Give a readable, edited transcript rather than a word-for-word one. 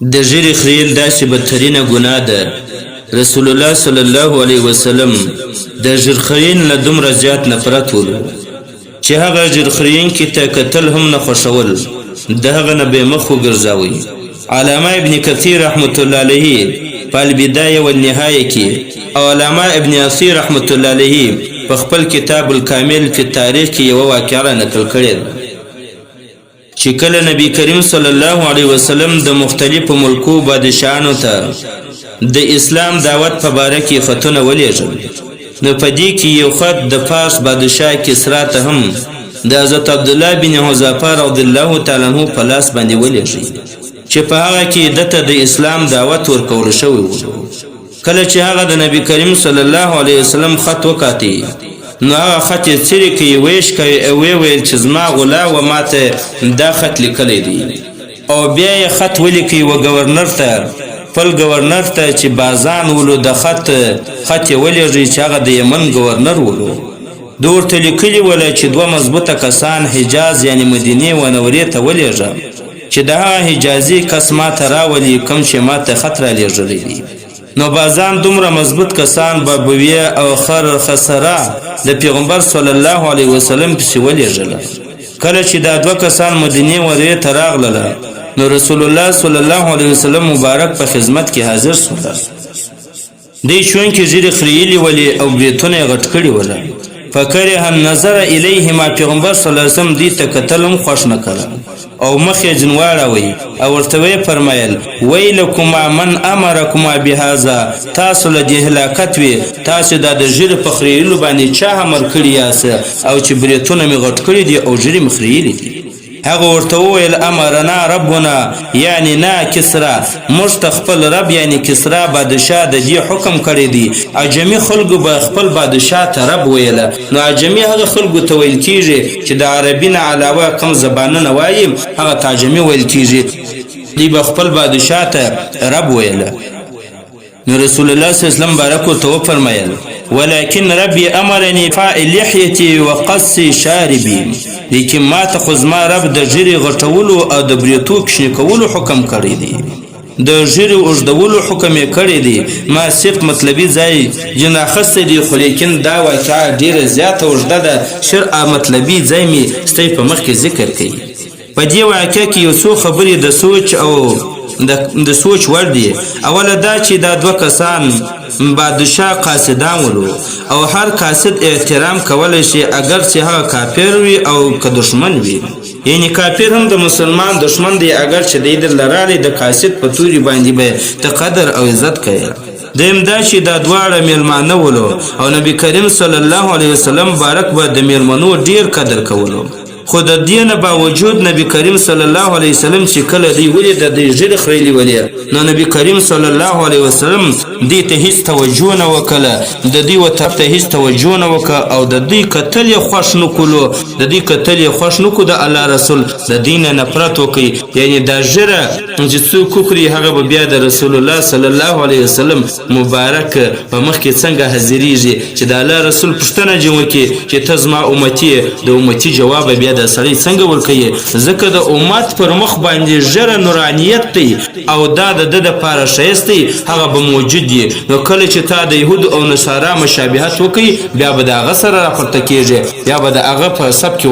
د ژیړې خریل داسې بدترینه ګناه ده. رسول الله صلی الله علیه وسلم د ژیړخرین له دومره زیات نفرت ولو چې هغه ژیړخرینکي ته کتل هم نه خوښول، د هغه نه به مخ وګرځاوی. علامه ابن کثیر رحمت الله علیه په البدایه والنهایه کې او علامه ابن اثیر رحمت الله علیه په خپل کتاب الکامل فی التاریخ کې یوه واقعه نقل کړې ده چې کله نبی کریم صلی الله علیه وسلم د مختلفو ملکو بادشاهانو ته د اسلام دعوت په باره کې خطونه ولیږل، نو په دې کې یو خط د فارس بادشاه کسرا ته هم د حضرت عبدالله بن حذافه رضی الله تعالی عنه په لاس باندې ولیږي چې په هغه کې دته د اسلام دعوت ورکول شوی و. کله چې هغه د نبی کریم صلی الله علیه وسلم خط وکاتی، نو هغه خط یې څیرې کړي، ویش کړي او ویل چې زما غلا و ماته دا خط لیکلی دی، او بیا یې خط ولیکي و ګورنر ته، خپل ګورنر ته چې بازان ولو د خط یې ولیږي چې هغه د یمن ګورنر ولو. د ورته لیکلي وله چې دوه مضبوطه کسان حجاز یعنی مدینې و نورې ته ولیږه چې د هغه حجازي کس ماته راولي کوم چې ماته خط را لیږلی دی. نو بازان دومره مضبوط کسان بابویه او خسره د پیغمبر صلی الله علیه وسلم پسې ولیږله. کله چې دا دوه کسان مدینې ورې ته راغلله، نو رسول الله صلی الله علیه وسلم مبارک په خدمت کې حاضر شوله. دی شون کې ژیړې خریلې ولې او بریتونه یې غټ کړي وله. فکره النظر الیهما، پیغمبر صلی الله علیه وسلم دې ته کتل هم خوښ نه کړه او مخ یې ځین واړوئ او ورته ویې فرمیل ویلکما من امرکما بهذا، تاسو له دې هلاکت وي، تاسو دا د ژیړې په خریلو باندې چا امر کړي یاست او چې بریتونه مې غټ کړي دي او ژیړې مې خریلې دي. هغه ورته وویل امرنا ربنا یعنی نه کسرا، موږ ته خپل رب یعنی کسرا بادشاه د دې حکم کړی دی عجمي خلکو به خپل بادشاه ته رب ویله. نو عجمي هغه خلکو ته ویل کیږي چې د عربي نه علاوه کوم زبانونه وایي هغه ته عجمي ویل کیږي، دی به خپل بادشاه ته رب ویله. نو رسول الله صلی الله علیه وسلم بارک ورته وفرمیل ولكن ربي امرني فاعل لحيتي وقص شاربي، لیکن ما ته خو زما رب د ژیړې غټولو او د بریتو کښنې کولو حکم کړی دی، د ژیړې اوږدولو حکم یې کړی دی. ما صرف مطلبي ځای جن اخیستی دی، خو لیکن دا واقعه ډېره زیاته اوږده ده، شرعه مطلبي ځای مې ستی په مخ کې ذکر کوي. په دې واقعه کې یو څو خبرې د سوچ او د سوچ وړ دی. اوله دا چې دا دوه کسان بادشاه قاصدان ولو او هر قاصد احترام کولی شي اگر چې هغه کافر وي او که دشمن وي، یعنی کافر هم د مسلمان دشمن دی، اگر چې دی در لرالی د قاصد په توري باندې به ته قدر او عزت کوي. دیم دا چې دا دواړه میلمانه ولو او نبی کریم صلی الله علیه وسلم بارک به د میلمنو ډیر قدر کولو. خو د دې نه باوجود نبی کریم صلی الله علیه وسلم چې کله دی ولید د ژیړې خریلې ولې، نو نبی کریم صلی الله علیه وسلم دې ته هیڅ توجه نه وکړه، د دې وطرف ته هیڅ توجه نه وکړه او د دې کتل یې خوښ نه کولو، د دې کتل یې خوښ نه کړو. د الله رسول د دین نه نفرت وکړي، یعنی دا ژیړه چې څوک وکړي هغه به بیا د رسول الله صلی الله علیه وسلم مبارک په مخ کې څنګه حاضریږي چې د الله رسول پوښتنه جې وکړي چې ته زما امتي یې، د امتي جواب بیا د سړی څنګه ورکوي، ځکه د امت پر مخ باندې ژیړه نورانیت دی او دا د ده دپاره ښایست دی، هغه به موجود دی. نو کله چې تا د یهودو او نصارا مشابهت وکړي بیا به د هغه سره راپورته کېږي، بیا به د هغه په سب کې